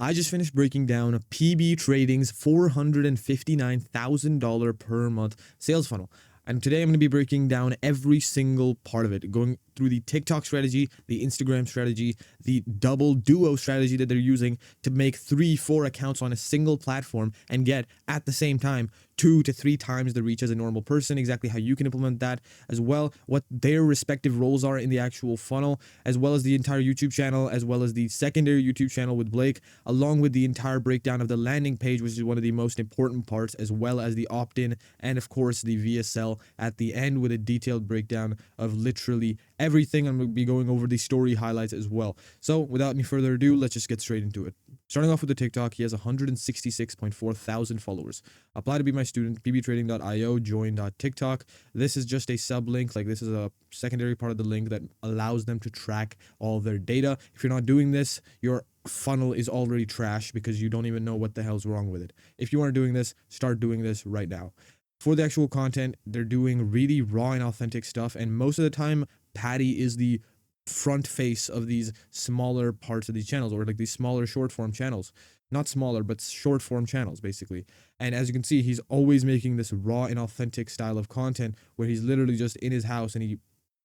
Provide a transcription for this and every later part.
I just finished breaking down PB Trading's $459,000 per month sales funnel. And today I'm going to be breaking down every single part of it, going through the TikTok strategy, the Instagram strategy, the double duo strategy that they're using to make 3-4 accounts on a single platform and get at the same time 2 to 3 times the reach as a normal person, exactly how you can implement that, as well what their respective roles are in the actual funnel, as well as the entire YouTube channel, as well as the secondary YouTube channel with Blake, along with the entire breakdown of the landing page, which is one of the most important parts, as well as the opt-in and of course the VSL at the end with a detailed breakdown of literally everything. I'm going to be going over the story highlights as well. So without any further ado, let's just get straight into it. Starting off with the TikTok, he has 166.4 thousand followers. Apply to be my student, pbtrading.io, join.tiktok. This is just a sublink, like this is a secondary part of the link that allows them to track all their data. If you're not doing this, your funnel is already trash because you don't even know what the hell's wrong with it. If you aren't doing this, start doing this right now. For the actual content, they're doing really raw and authentic stuff, and most of the time, Patty is the front face of these smaller parts of these channels, or like these smaller short form channels. Not smaller, but short form channels, basically. And as you can see, he's always making this raw and authentic style of content where he's literally just in his house and he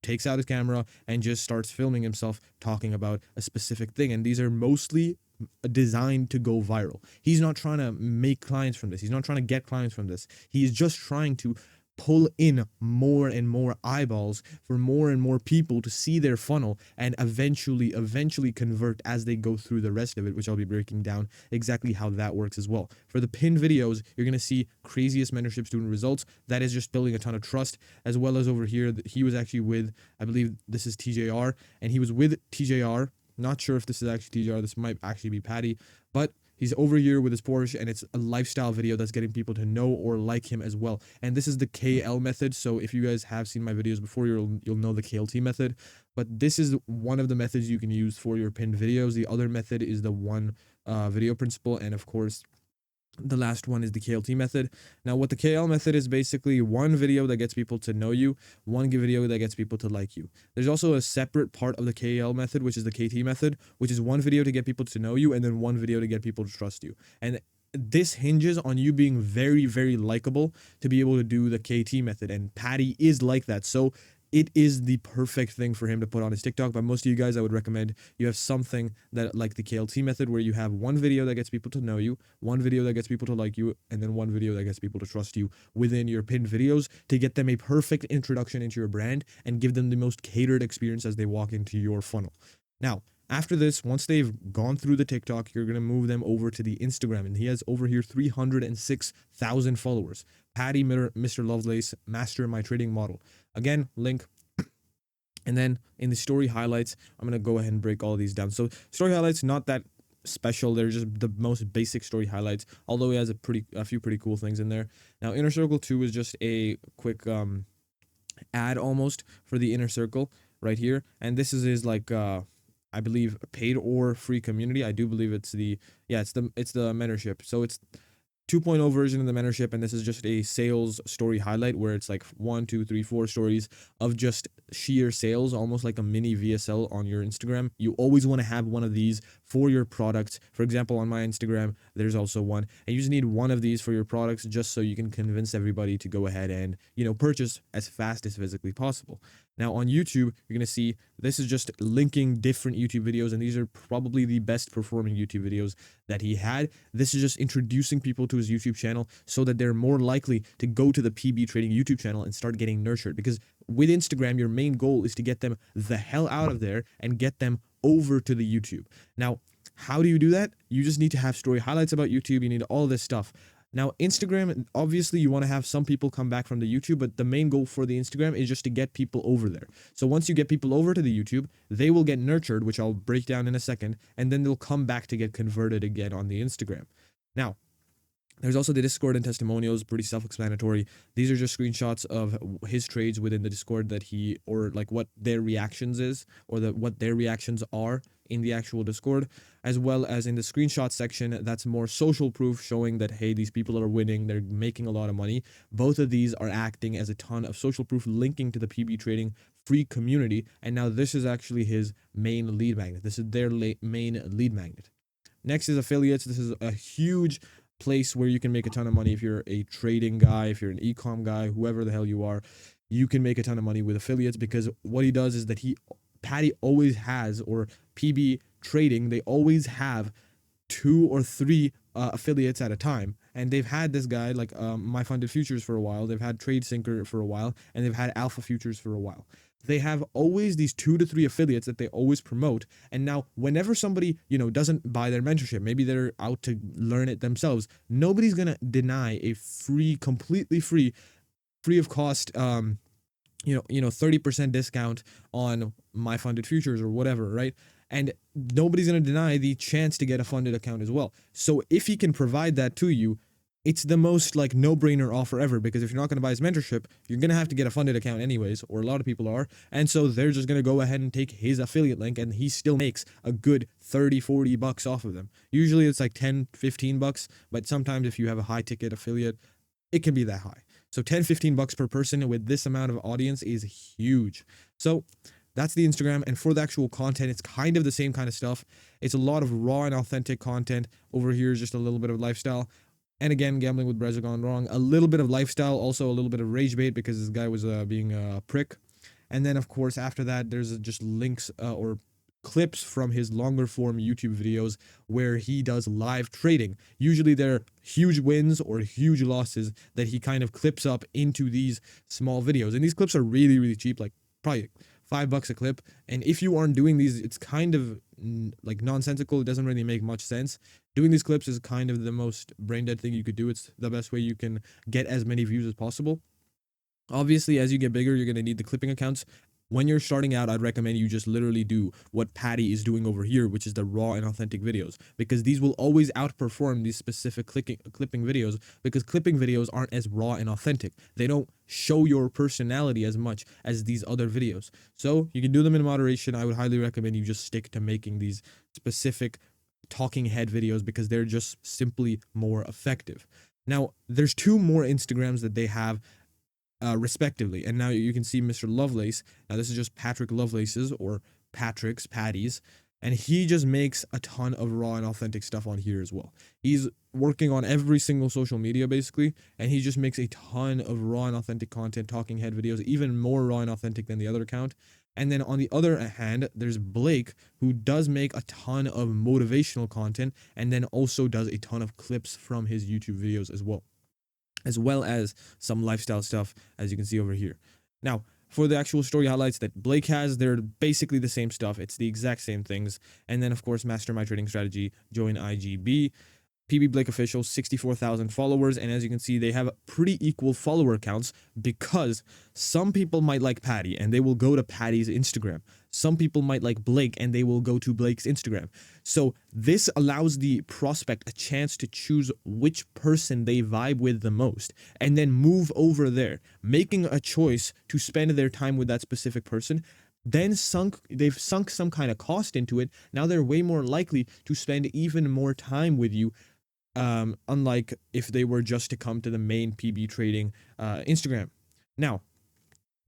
takes out his camera and just starts filming himself talking about a specific thing. And these are mostly designed to go viral. He's not trying to make clients from this. He's not trying to get clients from this. He is just trying to pull in more and more eyeballs for more and more people to see their funnel and eventually convert as they go through the rest of it, which I'll be breaking down exactly how that works as well. For the pinned videos, you're going to see craziest mentorship student results. That is just building a ton of trust, as well as over here, he was actually with, I believe this is TJR, and he was with TJR. Not sure if this is actually TJR. This might actually be Patty, but he's over here with his Porsche, and it's a lifestyle video that's getting people to know or like him as well. And this is the KL method. So if you guys have seen my videos before, you'll know the KLT method. But this is one of the methods you can use for your pinned videos. The other method is the one video principle, and of course, the last one is the KLT method. Now, what the KL method is basically one video that gets people to know you, one video that gets people to like you. There's also a separate part of the KL method, which is the KT method, which is one video to get people to know you and then one video to get people to trust you. And this hinges on you being very, very likable to be able to do the KT method. And Patty is like that. So it is the perfect thing for him to put on his TikTok. But most of you guys, I would recommend you have something that like the KLT method, where you have one video that gets people to know you, one video that gets people to like you, and then one video that gets people to trust you within your pinned videos to get them a perfect introduction into your brand and give them the most catered experience as they walk into your funnel. Now, after this, once they've gone through the TikTok, you're going to move them over to the Instagram. And he has over here 306,000 followers. Patty Mr. Lovelace, master my trading model. Again, link. And then in the story highlights, I'm going to go ahead and break all of these down. So story highlights, not that special. They're just the most basic story highlights, although he has a few pretty cool things in there. Now, Inner Circle 2 is just a quick ad almost for the Inner Circle right here. And this is like I believe paid or free community. I do believe it's the mentorship. So it's 2.0 version of the mentorship, and this is just a sales story highlight where it's like 1, 2, 3, 4 stories of just sheer sales, almost like a mini VSL on your Instagram. You always want to have one of these for your products. For example, on my Instagram, there's also one, and you just need one of these for your products just so you can convince everybody to go ahead and, purchase as fast as physically possible. Now on YouTube, you're going to see this is just linking different YouTube videos, and these are probably the best performing YouTube videos that he had. This is just introducing people to his YouTube channel so that they're more likely to go to the PB Trading YouTube channel and start getting nurtured. Because with Instagram, your main goal is to get them the hell out of there and get them over to the YouTube. Now, how do you do that? You just need to have story highlights about YouTube. You need all this stuff. Now, Instagram, obviously you want to have some people come back from the YouTube, but the main goal for the Instagram is just to get people over there. So once you get people over to the YouTube, they will get nurtured, which I'll break down in a second, and then they'll come back to get converted again on the Instagram. Now, there's also the Discord and testimonials, pretty self-explanatory. These are just screenshots of his trades within the Discord or like what their reactions is, or what their reactions are in the actual Discord, as well as in the screenshot section, that's more social proof showing that, hey, these people are winning, they're making a lot of money. Both of these are acting as a ton of social proof linking to the PB Trading free community. And now this is actually his main lead magnet. This is their main lead magnet. Next is affiliates. This is a huge place where you can make a ton of money if you're a trading guy, if you're an e-com guy, whoever the hell you are. You can make a ton of money with affiliates, because what he does is that Patty always has, or PB Trading, they always have 2 or 3 affiliates at a time, and they've had this guy like My Funded Futures for a while, they've had Trade Syncer for a while, and they've had Alpha Futures for a while. They have always these 2 to 3 affiliates that they always promote, and now whenever somebody doesn't buy their mentorship, maybe they're out to learn it themselves, nobody's gonna deny a completely free of cost 30% discount on My Funded Futures or whatever, right? And nobody's going to deny the chance to get a funded account as well. So if he can provide that to you, it's the most like no-brainer offer ever, because if you're not going to buy his mentorship, you're going to have to get a funded account anyways, or a lot of people are, and so they're just going to go ahead and take his affiliate link, and he still makes a good 30-40 bucks off of them. Usually it's like 10-15 bucks, but sometimes if you have a high ticket affiliate, it can be that high. So 10-15 bucks per person with this amount of audience is huge. So that's the Instagram. And for the actual content, it's kind of the same kind of stuff. It's a lot of raw and authentic content. Over here is just a little bit of lifestyle. And again, gambling with Brez gone wrong. A little bit of lifestyle, also a little bit of rage bait, because this guy was being a prick. And then, of course, after that, there's just links or clips from his longer form YouTube videos where he does live trading. Usually they're huge wins or huge losses that he kind of clips up into these small videos. And these clips are really, really cheap, like probably $5 a clip. And if you aren't doing these, it's kind of like nonsensical. It doesn't really make much sense. Doing these clips is kind of the most brain dead thing you could do. It's the best way you can get as many views as possible. Obviously, as you get bigger, you're going to need the clipping accounts. When you're starting out, I'd recommend you just literally do what Patty is doing over here, which is the raw and authentic videos, because these will always outperform these specific clipping videos, because clipping videos aren't as raw and authentic. They don't show your personality as much as these other videos. So you can do them in moderation. I would highly recommend you just stick to making these specific talking head videos, because they're just simply more effective. Now, there's 2 more Instagrams that they have respectively. And now you can see Mr. Lovelace. Now this is just Patrick Lovelace's, or Patty's, and he just makes a ton of raw and authentic stuff on here as well. He's working on every single social media basically, and he just makes a ton of raw and authentic content, talking head videos, even more raw and authentic than the other account. And then on the other hand, there's Blake, who does make a ton of motivational content, and then also does a ton of clips from his YouTube videos as well as some lifestyle stuff, as you can see over here. Now, for the actual story highlights that Blake has, they're basically the same stuff. It's the exact same things. And then, of course, master my trading strategy, join IGB. PB Blake Official, 64,000 followers, and as you can see, they have pretty equal follower counts, because some people might like Patty and they will go to Patty's Instagram. Some people might like Blake and they will go to Blake's Instagram. So this allows the prospect a chance to choose which person they vibe with the most and then move over there, making a choice to spend their time with that specific person. Then they've sunk some kind of cost into it. Now they're way more likely to spend even more time with you, unlike if they were just to come to the main PB Trading Instagram. Now,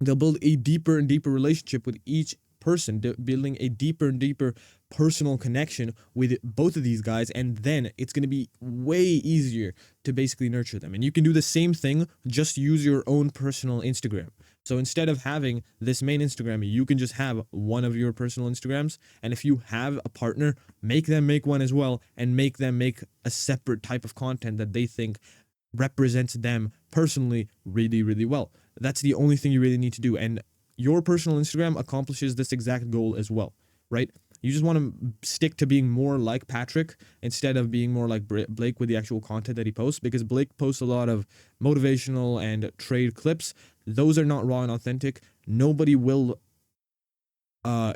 they'll build a deeper and deeper relationship with each person, building a deeper and deeper personal connection with both of these guys, and then it's going to be way easier to basically nurture them. And you can do the same thing, just use your own personal Instagram. So instead of having this main Instagram, you can just have one of your personal Instagrams, and if you have a partner, make them make one as well, and make them make a separate type of content that they think represents them personally really, really well. That's the only thing you really need to do, and your personal Instagram accomplishes this exact goal as well, right? You just want to stick to being more like Patrick instead of being more like Blake with the actual content that he posts, because Blake posts a lot of motivational and trade clips. Those are not raw and authentic. Nobody will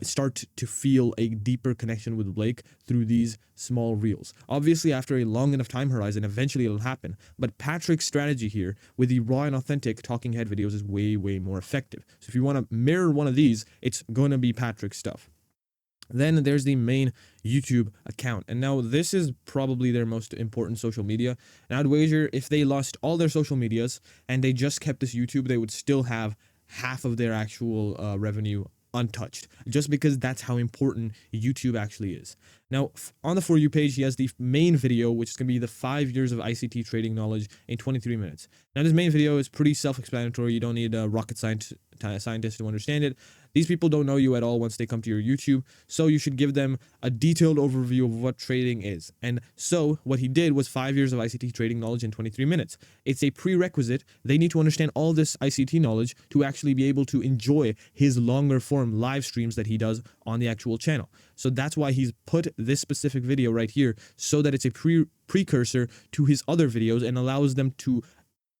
start to feel a deeper connection with Blake through these small reels. Obviously, after a long enough time horizon, eventually it'll happen. But Patrick's strategy here with the raw and authentic talking head videos is way, way more effective. So if you want to mirror one of these, it's going to be Patrick's stuff. Then there's the main YouTube account. And now this is probably their most important social media. And I'd wager if they lost all their social medias and they just kept this YouTube, they would still have half of their actual revenue untouched, just because that's how important YouTube actually is. Now, on the For You page, he has the main video, which is going to be the 5 years of ICT trading knowledge in 23 minutes. Now, this main video is pretty self-explanatory. You don't need a rocket scientist to understand it. These people don't know you at all once they come to your YouTube, so you should give them a detailed overview of what trading is. And so what he did was 5 years of ICT trading knowledge in 23 minutes. It's a prerequisite. They need to understand all this ICT knowledge to actually be able to enjoy his longer form live streams that he does on the actual channel. So that's why he's put this specific video right here, so that it's a precursor to his other videos and allows them to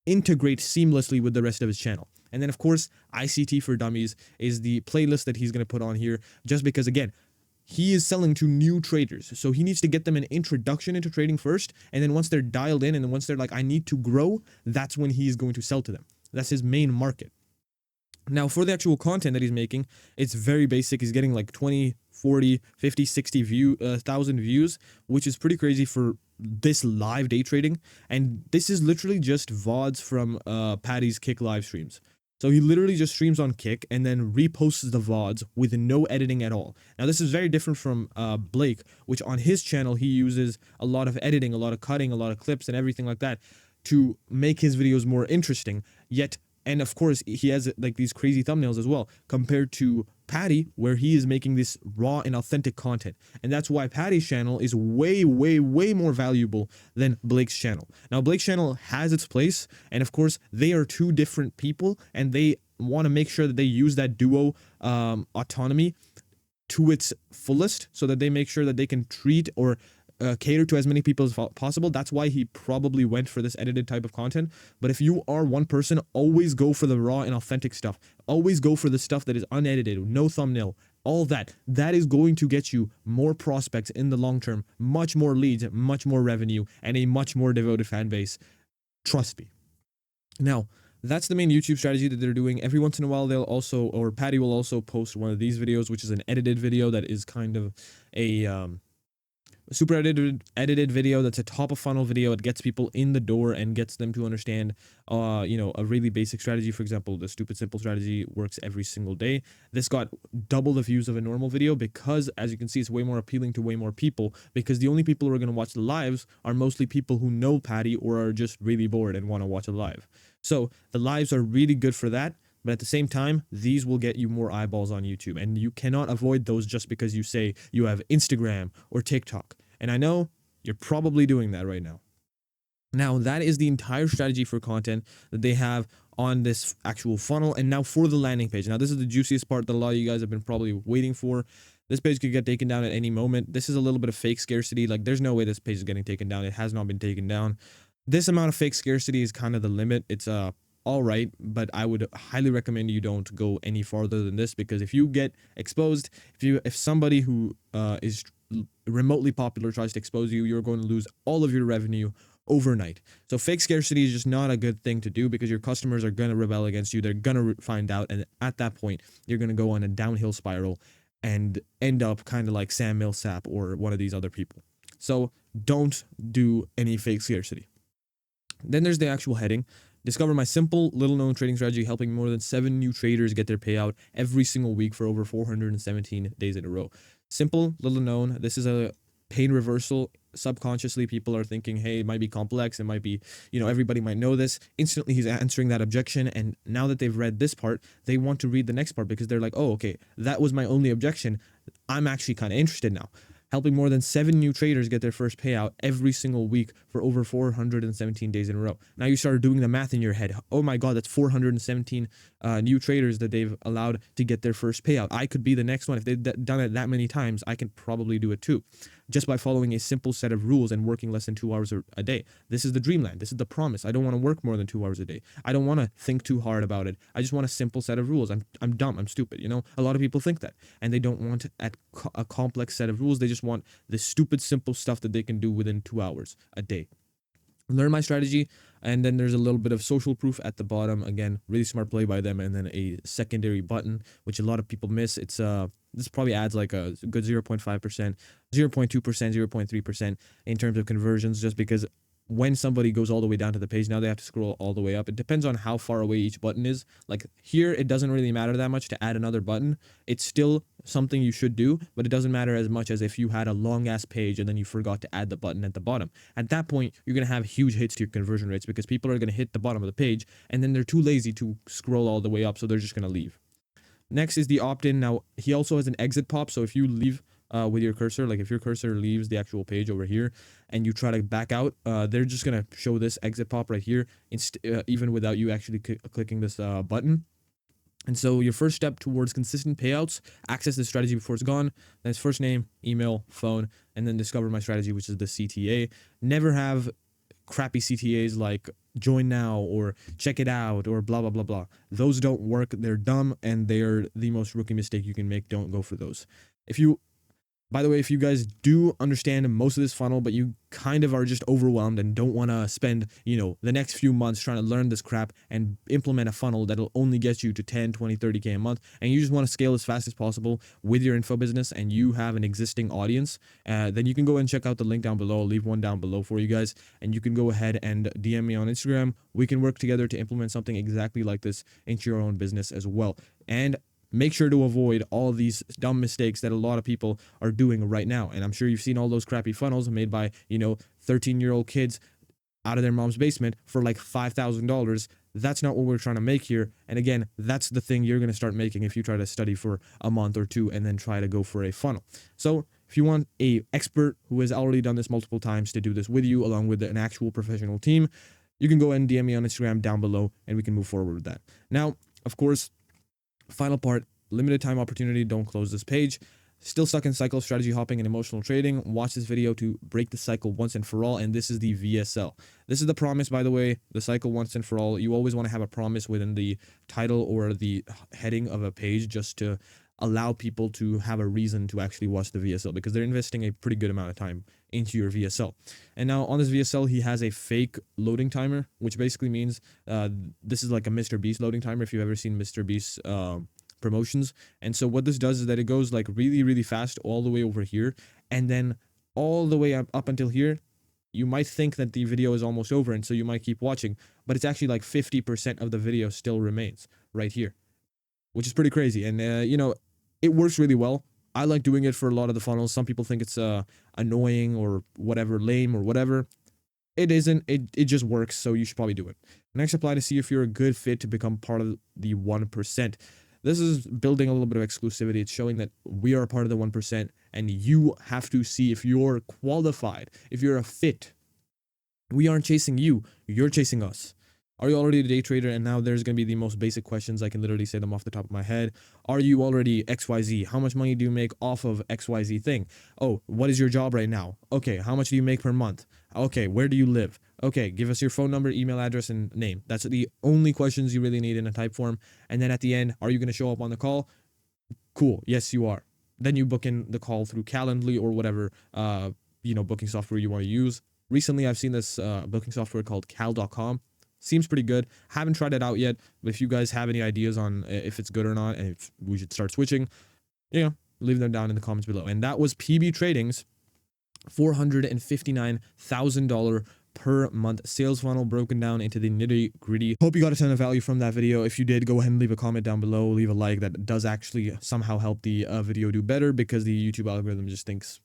integrate seamlessly with the rest of his channel. And then, of course, ICT for Dummies is the playlist that he's going to put on here, just because, again, he is selling to new traders. So he needs to get them an introduction into trading first. And then once they're dialed in, and then once they're like, I need to grow, that's when he's going to sell to them. That's his main market. Now, for the actual content that he's making, it's very basic. He's getting like 20, 40, 50, 60 thousand views, which is pretty crazy for this live day trading. And this is literally just VODs from Patty's Kick live streams. So he literally just streams on Kick and then reposts the VODs with no editing at all. Now, this is very different from Blake, which on his channel, he uses a lot of editing, a lot of cutting, a lot of clips and everything like that to make his videos more interesting. Yet, and of course, he has like these crazy thumbnails as well, compared to Patty, where he is making this raw and authentic content. And that's why Patty's channel is way, way, way more valuable than Blake's channel. Now, Blake's channel has its place, and of course, they are two different people, and they want to make sure that they use that duo autonomy to its fullest, so that they make sure that they can treat or cater to as many people as possible. That's why he probably went for this edited type of content. But if you are one person, always go for the raw and authentic stuff. Always go for the stuff that is unedited, no thumbnail, all that. That is going to get you more prospects in the long term, much more leads, much more revenue, and a much more devoted fan base. Trust me. Now, that's the main YouTube strategy that they're doing. Every once in a while, they'll also, or Patty will also post one of these videos, which is an edited video that is kind of a super edited video that's a top of funnel video. It gets people in the door and gets them to understand a really basic strategy. For example, the stupid simple strategy works every single day. This got double the views of a normal video because, as you can see, it's way more appealing to way more people, because the only people who are going to watch the lives are mostly people who know Patty or are just really bored and want to watch a live. So the lives are really good for that. But at the same time, these will get you more eyeballs on YouTube, and you cannot avoid those just because you say you have Instagram or TikTok. And I know you're probably doing that right now. Now, that is the entire strategy for content that they have on this actual funnel. And now for the landing page. Now, this is the juiciest part that a lot of you guys have been probably waiting for. This page could get taken down at any moment. This is a little bit of fake scarcity. Like, there's no way this page is getting taken down. It has not been taken down. This amount of fake scarcity is kind of the limit. It's all right, but I would highly recommend you don't go any farther than this, because if you get exposed, if somebody who is remotely popular tries to expose you, you're going to lose all of your revenue overnight. So fake scarcity is just not a good thing to do, because your customers are going to rebel against you. They're going to find out, and at that point, you're going to go on a downhill spiral and end up kind of like Sam Millsap or one of these other people. So don't do any fake scarcity. Then there's the actual heading. Discover my simple, little-known trading strategy, helping more than 7 new traders get their payout every single week for over 417 days in a row. Simple, little-known. This is a pain reversal. Subconsciously, people are thinking, hey, it might be complex. It might be, everybody might know this. Instantly, he's answering that objection. And now that they've read this part, they want to read the next part, because they're like, oh, okay, that was my only objection. I'm actually kind of interested now. Helping more than 7 new traders get their first payout every single week for over 417 days in a row. Now you start doing the math in your head. Oh my God, that's 417 new traders that they've allowed to get their first payout. I could be the next one. If they've done it that many times, I can probably do it too, just by following a simple set of rules and working less than 2 hours a day. This is the dreamland. This is the promise. I don't want to work more than 2 hours a day. I don't want to think too hard about it. I just want a simple set of rules. I'm dumb. I'm stupid. A lot of people think that, and they don't want a complex set of rules. They just want the stupid, simple stuff that they can do within 2 hours a day. Learn my strategy, and then there's a little bit of social proof at the bottom. Again, really smart play by them, and then a secondary button, which a lot of people miss. It's this probably adds like a good 0.5%, 0.2%, 0.3% in terms of conversions, just because when somebody goes all the way down to the page, now they have to scroll all the way up. It depends on how far away each button is. Like here, it doesn't really matter that much to add another button. It's still something you should do, but it doesn't matter as much as if you had a long ass page and then you forgot to add the button at the bottom. At that point, you're going to have huge hits to your conversion rates because people are going to hit the bottom of the page and then they're too lazy to scroll all the way up, so they're just going to leave. Next is the opt-in. Now, he also has an exit pop, so if you leave with your cursor, like if your cursor leaves the actual page over here and you try to back out, they're just going to show this exit pop right here, even without you actually clicking this button. And so your first step towards consistent payouts, access the strategy before it's gone. Then it's first name, email, phone, and then discover my strategy, which is the CTA. Never have crappy CTAs like join now or check it out or blah, blah, blah, blah. Those don't work. They're dumb and they're the most rookie mistake you can make. Don't go for those. By the way, if you guys do understand most of this funnel, but you kind of are just overwhelmed and don't want to spend, the next few months trying to learn this crap and implement a funnel that'll only get you to 10, 20, 30K a month, and you just want to scale as fast as possible with your info business and you have an existing audience, then you can go and check out the link down below. I'll leave one down below for you guys, and you can go ahead and DM me on Instagram. We can work together to implement something exactly like this into your own business as well. And make sure to avoid all these dumb mistakes that a lot of people are doing right now. And I'm sure you've seen all those crappy funnels made by, 13-year-old kids out of their mom's basement for like $5,000. That's not what we're trying to make here. And again, that's the thing you're going to start making if you try to study for a month or two and then try to go for a funnel. So if you want a expert who has already done this multiple times to do this with you, along with an actual professional team, you can go ahead and DM me on Instagram down below and we can move forward with that. Now, of course, final part, limited time opportunity. Don't close this page. Still stuck in cycle, strategy hopping, and emotional trading? Watch this video to break the cycle once and for all. And this is the VSL. This is the promise, by the way, the cycle once and for all. You always want to have a promise within the title or the heading of a page just to allow people to have a reason to actually watch the VSL because they're investing a pretty good amount of time into your VSL. And now on this VSL, he has a fake loading timer, which basically means this is like a Mr. Beast loading timer if you've ever seen Mr. Beast promotions. And so what this does is that it goes like really, really fast all the way over here. And then all the way up until here, you might think that the video is almost over. And so you might keep watching, but it's actually like 50% of the video still remains right here, which is pretty crazy. And, it works really well. I like doing it for a lot of the funnels. Some people think it's annoying or whatever, lame or whatever. It isn't. It just works, so you should probably do it. Next, apply to see if you're a good fit to become part of the 1%. This is building a little bit of exclusivity. It's showing that we are a part of the 1%, and you have to see if you're qualified, if you're a fit. We aren't chasing you. You're chasing us. Are you already a day trader? And now there's going to be the most basic questions. I can literally say them off the top of my head. Are you already XYZ? How much money do you make off of XYZ thing? Oh, what is your job right now? Okay, how much do you make per month? Okay, where do you live? Okay, give us your phone number, email address, and name. That's the only questions you really need in a type form. And then at the end, are you going to show up on the call? Cool. Yes, you are. Then you book in the call through Calendly or whatever, booking software you want to use. Recently, I've seen this booking software called cal.com. Seems pretty good. Haven't tried it out yet, but if you guys have any ideas on if it's good or not and if we should start switching, leave them down in the comments below. And that was PB Trading's $459,000 per month sales funnel broken down into the nitty gritty. Hope you got a ton of value from that video. If you did, go ahead and leave a comment down below, leave a like. That does actually somehow help the video do better because the YouTube algorithm just thinks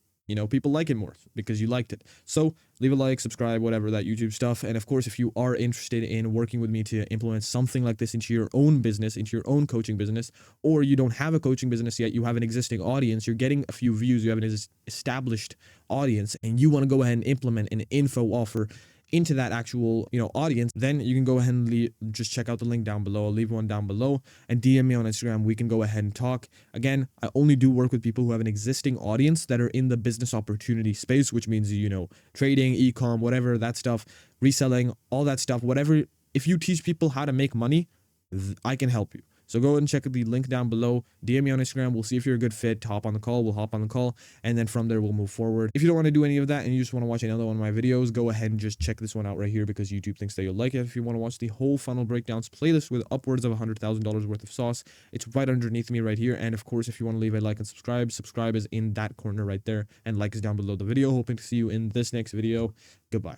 people like it more because you liked it. So leave a like, subscribe, whatever, that YouTube stuff. And of course, if you are interested in working with me to implement something like this into your own business, into your own coaching business, or you don't have a coaching business yet, you have an existing audience, you're getting a few views, you have an established audience, and you want to go ahead and implement an info offer into that actual audience, then you can go ahead and just check out the link down below. I'll leave one down below and DM me on Instagram. We can go ahead and talk. Again, I only do work with people who have an existing audience that are in the business opportunity space, which means trading, e-com, whatever, that stuff, reselling, all that stuff, whatever. If you teach people how to make money, I can help you. So go ahead and check the link down below. DM me on Instagram. We'll see if you're a good fit to hop on the call. We'll hop on the call. And then from there, we'll move forward. If you don't want to do any of that and you just want to watch another one of my videos, go ahead and just check this one out right here because YouTube thinks that you'll like it. If you want to watch the whole funnel breakdowns playlist with upwards of $100,000 worth of sauce, it's right underneath me right here. And of course, if you want to leave a like and subscribe is in that corner right there. And like is down below the video. Hoping to see you in this next video. Goodbye.